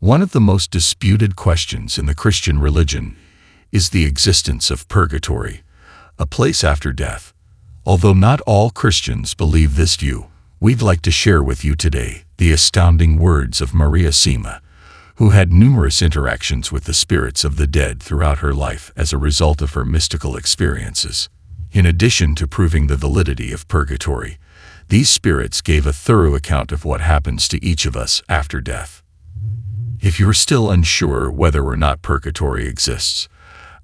One of the most disputed questions in the Christian religion is the existence of purgatory, a place after death. Although not all Christians believe this view, we'd like to share with you today the astounding words of Maria Sima, who had numerous interactions with the spirits of the dead throughout her life as a result of her mystical experiences. In addition to proving the validity of purgatory, these spirits gave a thorough account of what happens to each of us after death. If you're still unsure whether or not purgatory exists,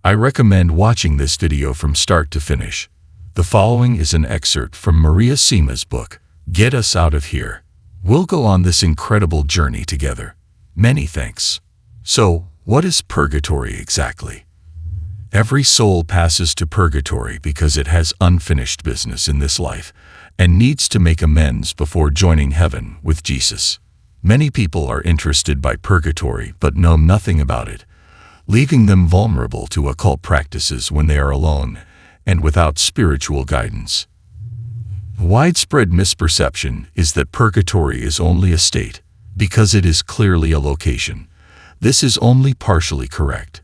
I recommend watching this video from start to finish. The following is an excerpt from Maria Sima's book, Get Us Out of Here. We'll go on this incredible journey together. Many thanks. So, what is purgatory exactly? Every soul passes to purgatory because it has unfinished business in this life and needs to make amends before joining heaven with Jesus. Many people are interested by purgatory but know nothing about it, leaving them vulnerable to occult practices when they are alone and without spiritual guidance. Widespread misperception is that purgatory is only a state, because it is clearly a location. This is only partially correct.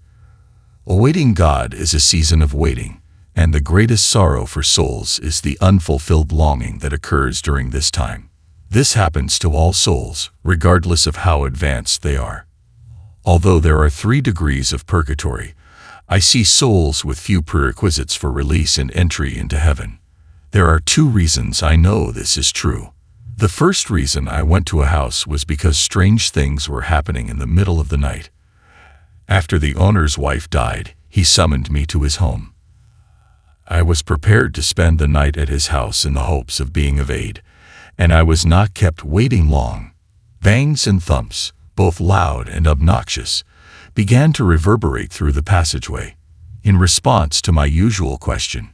Awaiting God is a season of waiting, and the greatest sorrow for souls is the unfulfilled longing that occurs during this time. This happens to all souls, regardless of how advanced they are. Although there are 3 degrees of purgatory, I see souls with few prerequisites for release and entry into heaven. There are 2 reasons I know this is true. The first reason I went to a house was because strange things were happening in the middle of the night. After the owner's wife died, he summoned me to his home. I was prepared to spend the night at his house in the hopes of being of aid, and I was not kept waiting long. Bangs and thumps, both loud and obnoxious, began to reverberate through the passageway. In response to my usual question,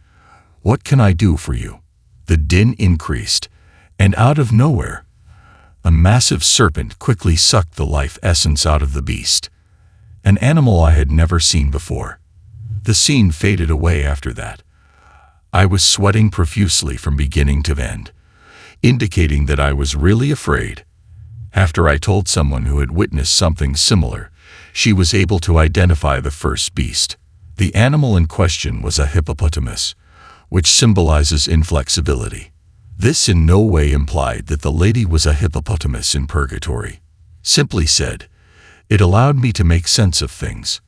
"What can I do for you?" the din increased, and out of nowhere, a massive serpent quickly sucked the life essence out of the beast, an animal I had never seen before. The scene faded away after that. I was sweating profusely from beginning to end, indicating that I was really afraid. After I told someone who had witnessed something similar, she was able to identify the first beast. The animal in question was a hippopotamus, which symbolizes inflexibility. This in no way implied that the lady was a hippopotamus in purgatory. Simply said, it allowed me to make sense of things.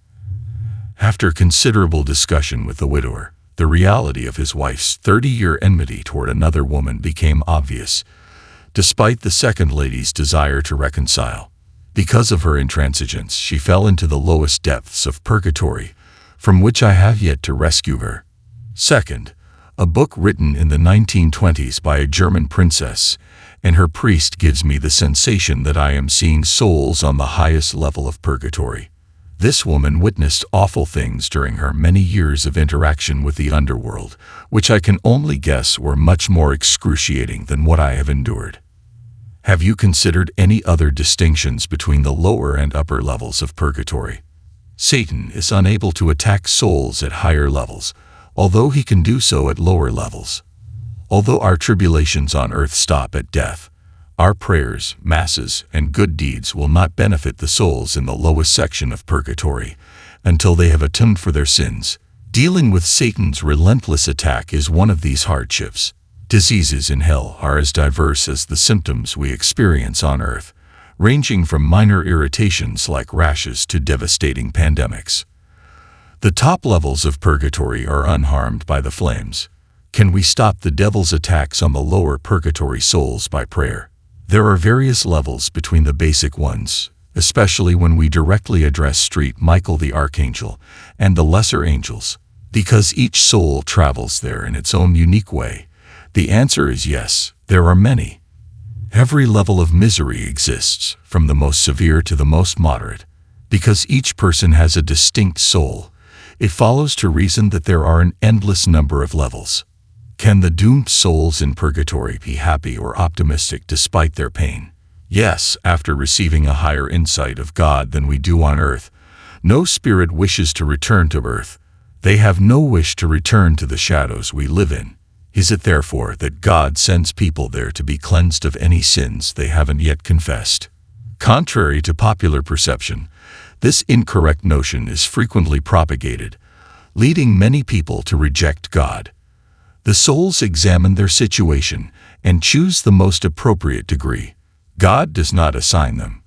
After considerable discussion with the widower, the reality of his wife's 30-year enmity toward another woman became obvious, despite the second lady's desire to reconcile. Because of her intransigence, she fell into the lowest depths of purgatory, from which I have yet to rescue her. Second, a book written in the 1920s by a German princess and her priest gives me the sensation that I am seeing souls on the highest level of purgatory. This woman witnessed awful things during her many years of interaction with the underworld, which I can only guess were much more excruciating than what I have endured. Have you considered any other distinctions between the lower and upper levels of purgatory? Satan is unable to attack souls at higher levels, although he can do so at lower levels. Although our tribulations on earth stop at death, our prayers, masses, and good deeds will not benefit the souls in the lowest section of purgatory until they have atoned for their sins. Dealing with Satan's relentless attack is one of these hardships. Diseases in hell are as diverse as the symptoms we experience on earth, ranging from minor irritations like rashes to devastating pandemics. The top levels of purgatory are unharmed by the flames. Can we stop the devil's attacks on the lower purgatory souls by prayer? There are various levels between the basic ones, especially when we directly address St. Michael the Archangel and the lesser angels. Because each soul travels there in its own unique way, the answer is yes, there are many. Every level of misery exists, from the most severe to the most moderate. Because each person has a distinct soul, it follows to reason that there are an endless number of levels. Can the doomed souls in purgatory be happy or optimistic despite their pain? Yes, after receiving a higher insight of God than we do on earth. No spirit wishes to return to earth. They have no wish to return to the shadows we live in. Is it therefore that God sends people there to be cleansed of any sins they haven't yet confessed? Contrary to popular perception, this incorrect notion is frequently propagated, leading many people to reject God. The souls examine their situation and choose the most appropriate degree. God does not assign them.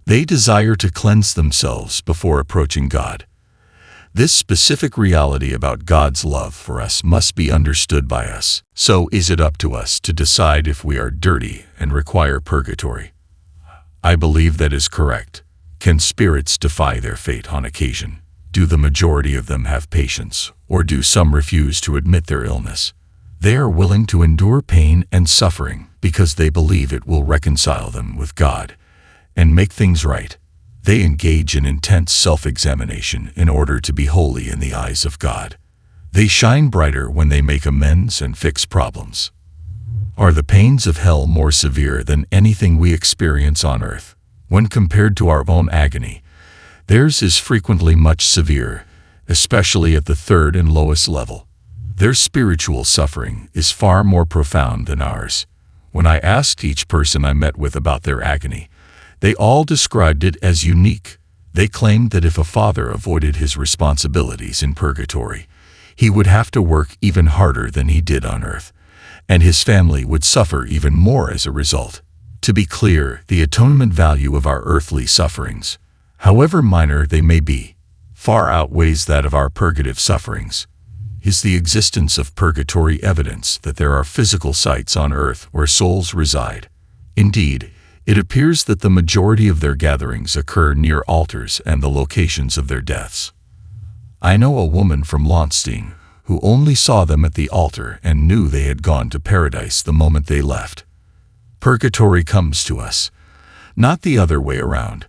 They desire to cleanse themselves before approaching God. This specific reality about God's love for us must be understood by us. So is it up to us to decide if we are dirty and require purgatory? I believe that is correct. Can spirits defy their fate on occasion? Do the majority of them have patience, or do some refuse to admit their illness? They are willing to endure pain and suffering because they believe it will reconcile them with God and make things right. They engage in intense self-examination in order to be holy in the eyes of God. They shine brighter when they make amends and fix problems. Are the pains of hell more severe than anything we experience on earth? When compared to our own agony, theirs is frequently much severe, especially at the third and lowest level. Their spiritual suffering is far more profound than ours. When I asked each person I met with about their agony, they all described it as unique. They claimed that if a father avoided his responsibilities in purgatory, he would have to work even harder than he did on earth, and his family would suffer even more as a result. To be clear, the atonement value of our earthly sufferings, however minor they may be, far outweighs that of our purgative sufferings. Is the existence of purgatory evidence that there are physical sites on earth where souls reside? Indeed, it appears that the majority of their gatherings occur near altars and the locations of their deaths. I know a woman from Launstein who only saw them at the altar and knew they had gone to paradise the moment they left. Purgatory comes to us, not the other way around.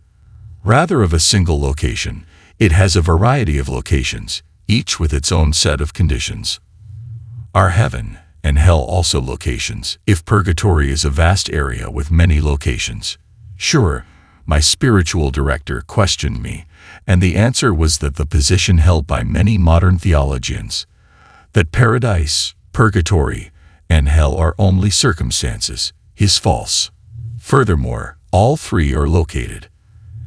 Rather of a single location, it has a variety of locations, each with its own set of conditions. Are heaven and hell also locations, if purgatory is a vast area with many locations? Sure, my spiritual director questioned me, and the answer was that the position held by many modern theologians, that paradise, purgatory, and hell are only circumstances, is false. Furthermore, all three are located.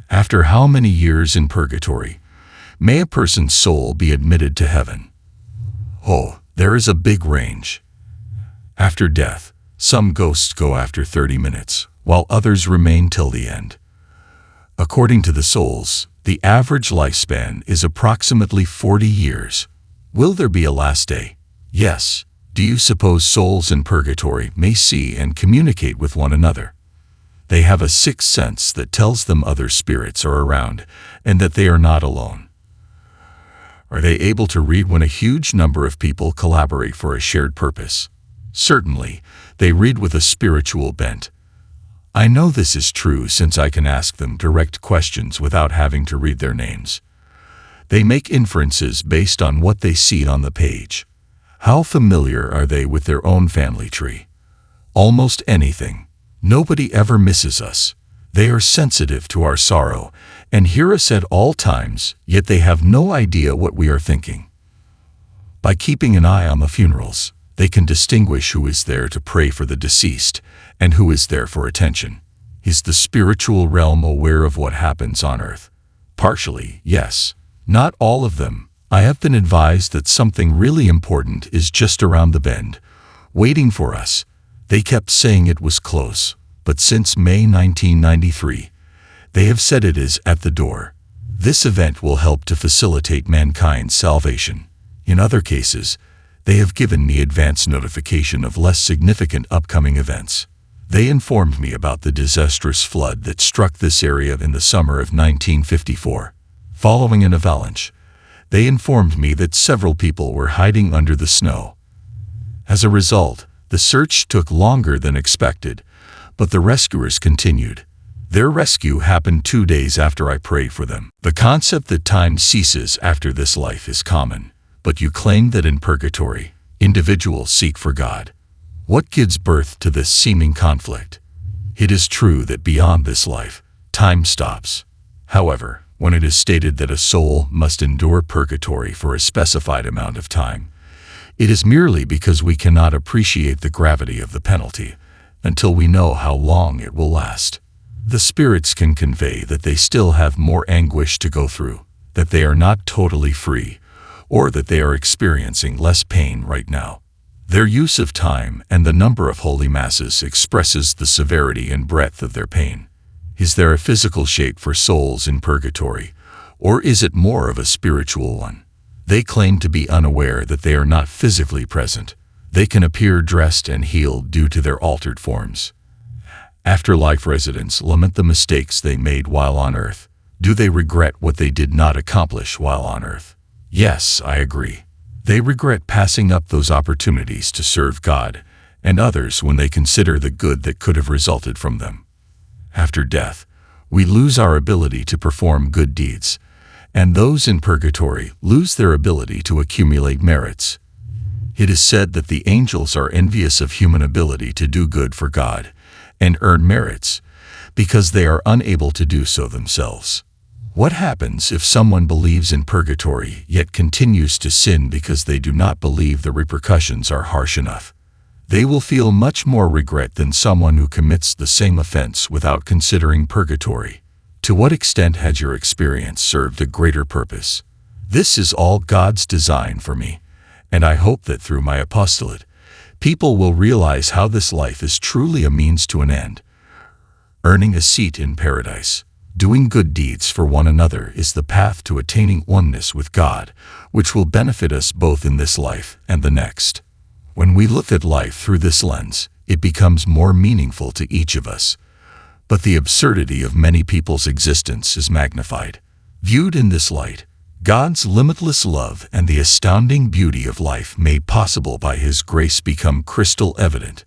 After how many years in purgatory may a person's soul be admitted to heaven? Oh, there is a big range. After death, some ghosts go after 30 minutes, while others remain till the end. According to the souls, the average lifespan is approximately 40 years. Will there be a last day? Yes. Do you suppose souls in purgatory may see and communicate with one another? They have a sixth sense that tells them other spirits are around and that they are not alone. Are they able to read when a huge number of people collaborate for a shared purpose? Certainly, they read with a spiritual bent. I know this is true since I can ask them direct questions without having to read their names. They make inferences based on what they see on the page. How familiar are they with their own family tree? Almost anything. Nobody ever misses us. They are sensitive to our sorrow and hear us at all times, yet they have no idea what we are thinking. By keeping an eye on the funerals, they can distinguish who is there to pray for the deceased and who is there for attention. Is the spiritual realm aware of what happens on earth? Partially, yes. Not all of them. I have been advised that something really important is just around the bend, waiting for us. They kept saying it was close, but since May 1993, they have said it is at the door. This event will help to facilitate mankind's salvation. In other cases, they have given me advance notification of less significant upcoming events. They informed me about the disastrous flood that struck this area in the summer of 1954. Following an avalanche, they informed me that several people were hiding under the snow. As a result, the search took longer than expected, but the rescuers continued. Their rescue happened 2 days after I prayed for them. The concept that time ceases after this life is common, but you claim that in purgatory, individuals seek for God. What gives birth to this seeming conflict? It is true that beyond this life, time stops. However, when it is stated that a soul must endure purgatory for a specified amount of time, it is merely because we cannot appreciate the gravity of the penalty until we know how long it will last. The spirits can convey that they still have more anguish to go through, that they are not totally free, or that they are experiencing less pain right now. Their use of time and the number of holy masses expresses the severity and breadth of their pain. Is there a physical shape for souls in purgatory, or is it more of a spiritual one? They claim to be unaware that they are not physically present. They can appear dressed and healed due to their altered forms. Afterlife residents lament the mistakes they made while on earth. Do they regret what they did not accomplish while on earth? Yes, I agree. They regret passing up those opportunities to serve God and others when they consider the good that could have resulted from them. After death, we lose our ability to perform good deeds, and those in purgatory lose their ability to accumulate merits. It is said that the angels are envious of human ability to do good for God and earn merits because they are unable to do so themselves. What happens if someone believes in purgatory yet continues to sin because they do not believe the repercussions are harsh enough? They will feel much more regret than someone who commits the same offense without considering purgatory. To what extent has your experience served a greater purpose? This is all God's design for me, and I hope that through my apostolate, people will realize how this life is truly a means to an end. Earning a seat in paradise. Doing good deeds for one another is the path to attaining oneness with God, which will benefit us both in this life and the next. When we look at life through this lens, it becomes more meaningful to each of us. But the absurdity of many people's existence is magnified. Viewed in this light, God's limitless love and the astounding beauty of life made possible by His grace become crystal evident.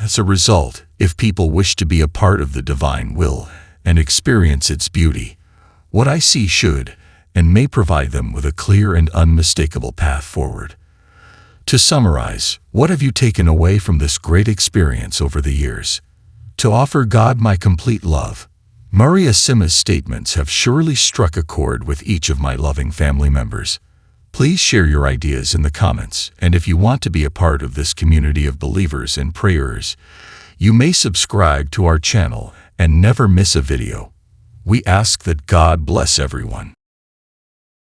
As a result, if people wish to be a part of the divine will and experience its beauty, what I see should and may provide them with a clear and unmistakable path forward. To summarize, what have you taken away from this great experience over the years? To offer God my complete love. Maria Sima's statements have surely struck a chord with each of my loving family members. Please share your ideas in the comments, and if you want to be a part of this community of believers and prayers, you may subscribe to our channel and never miss a video. We ask that God bless everyone.